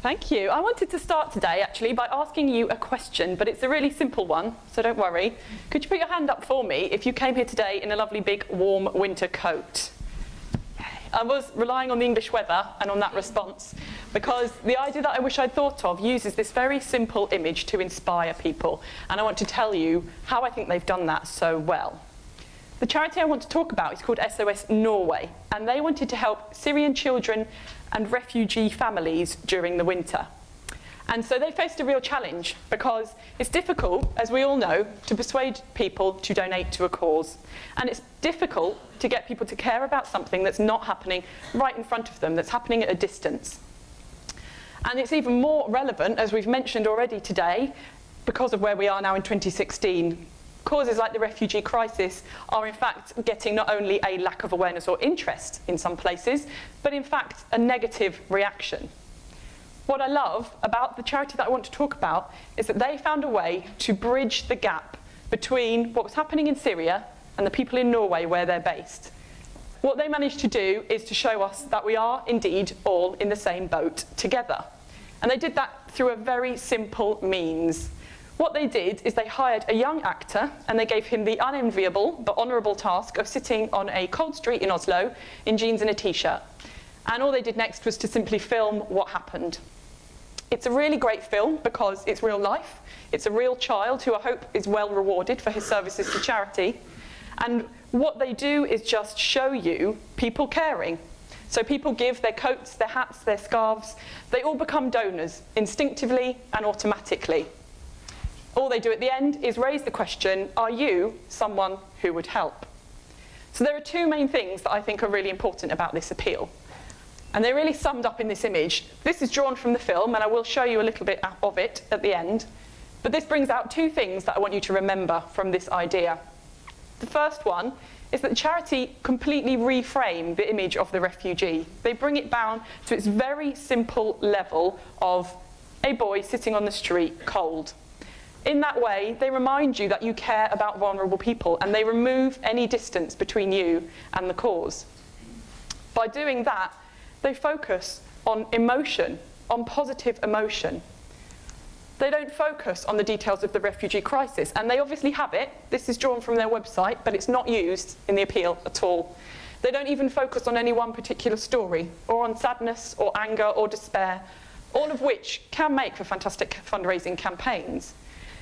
Thank you. I wanted to start today actually by asking you a question, but it's a really simple one, so don't worry. Could you put your hand up for me if you came here today in a lovely big warm winter coat? I was relying on the English weather and on that response because the idea that I wish I'd thought of uses this very simple image to inspire people, and I want to tell you how I think they've done that so well. The charity I want to talk about is called SOS Norway, and they wanted to help Syrian children and refugee families during the winter. And so they faced a real challenge because it's difficult, as we all know, to persuade people to donate to a cause. And it's difficult to get people to care about something that's not happening right in front of them, that's happening at a distance. And it's even more relevant, as we've mentioned already today, because of where we are now in 2016. Causes like the refugee crisis are in fact getting not only a lack of awareness or interest in some places, but in fact a negative reaction. What I love about the charity that I want to talk about is that they found a way to bridge the gap between what was happening in Syria and the people in Norway where they're based. What they managed to do is to show us that we are indeed all in the same boat together. And they did that through a very simple means. What they did is they hired a young actor and they gave him the unenviable but honourable task of sitting on a cold street in Oslo in jeans and a t-shirt. And all they did next was to simply film what happened. It's a really great film because it's real life. It's a real child who I hope is well rewarded for his services to charity. And what they do is just show you people caring. So people give their coats, their hats, their scarves. They all become donors instinctively and automatically. All they do at the end is raise the question, are you someone who would help? So there are two main things that I think are really important about this appeal. And they're really summed up in this image. This is drawn from the film, and I will show you a little bit of it at the end. But this brings out two things that I want you to remember from this idea. The first one is that the charity completely reframe the image of the refugee. They bring it down to its very simple level of a boy sitting on the street cold. In that way, they remind you that you care about vulnerable people and they remove any distance between you and the cause. By doing that, they focus on emotion, on positive emotion. They don't focus on the details of the refugee crisis, and they obviously have it. This is drawn from their website, but it's not used in the appeal at all. They don't even focus on any one particular story, or on sadness, or anger, or despair, all of which can make for fantastic fundraising campaigns.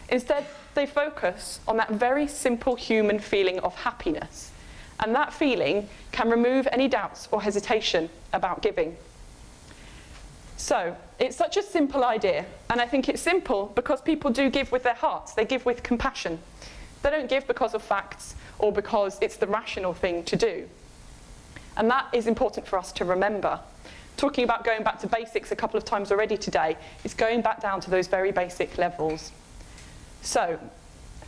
Instead, they focus on that very simple human feeling of happiness. And that feeling can remove any doubts or hesitation about giving. So, it's such a simple idea. And I think it's simple because people do give with their hearts. They give with compassion. They don't give because of facts or because it's the rational thing to do. And that is important for us to remember. Talking about going back to basics a couple of times already today, is going back down to those very basic levels. So,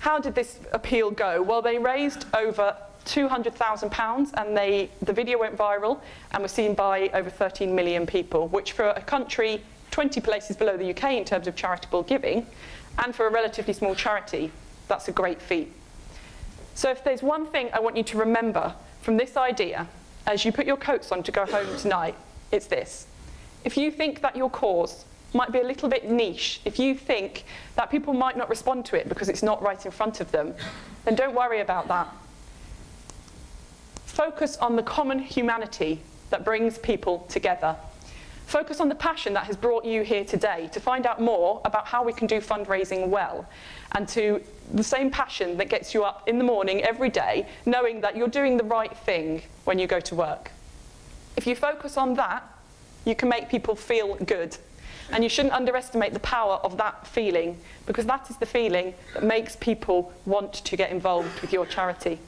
how did this appeal go? Well, they raised over £200,000 and the video went viral and was seen by over 13 million people, which for a country 20 places below the UK in terms of charitable giving, and for a relatively small charity, that's a great feat. So if there's one thing I want you to remember from this idea, as you put your coats on to go home tonight, it's this. If you think that your cause might be a little bit niche, if you think that people might not respond to it because it's not right in front of them, then don't worry about that. Focus on the common humanity that brings people together. Focus on the passion that has brought you here today to find out more about how we can do fundraising well, and to the same passion that gets you up in the morning every day, knowing that you're doing the right thing when you go to work. If you focus on that, you can make people feel good. And you shouldn't underestimate the power of that feeling, because that is the feeling that makes people want to get involved with your charity.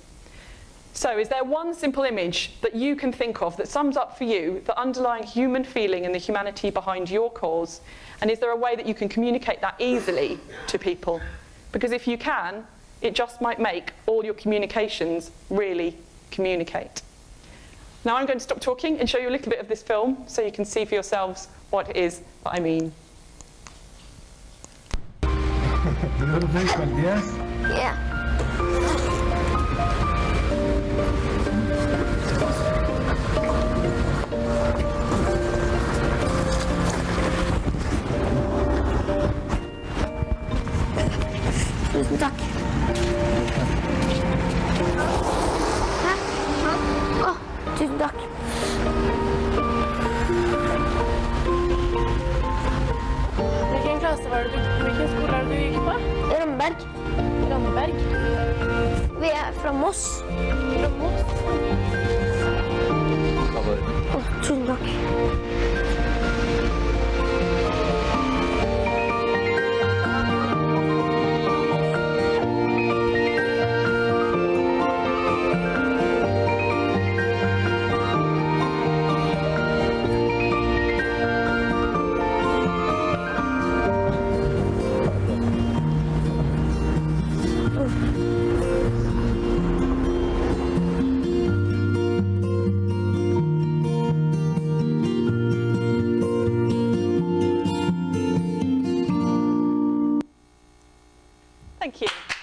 So is there one simple image that you can think of that sums up for you the underlying human feeling and the humanity behind your cause? And is there a way that you can communicate that easily to people? Because if you can, it just might make all your communications really communicate. Now I'm going to stop talking and show you a little bit of this film so you can see for yourselves what it is that I mean. You know the basement, yes? Yeah. Moss. Tusen takk. Thank you.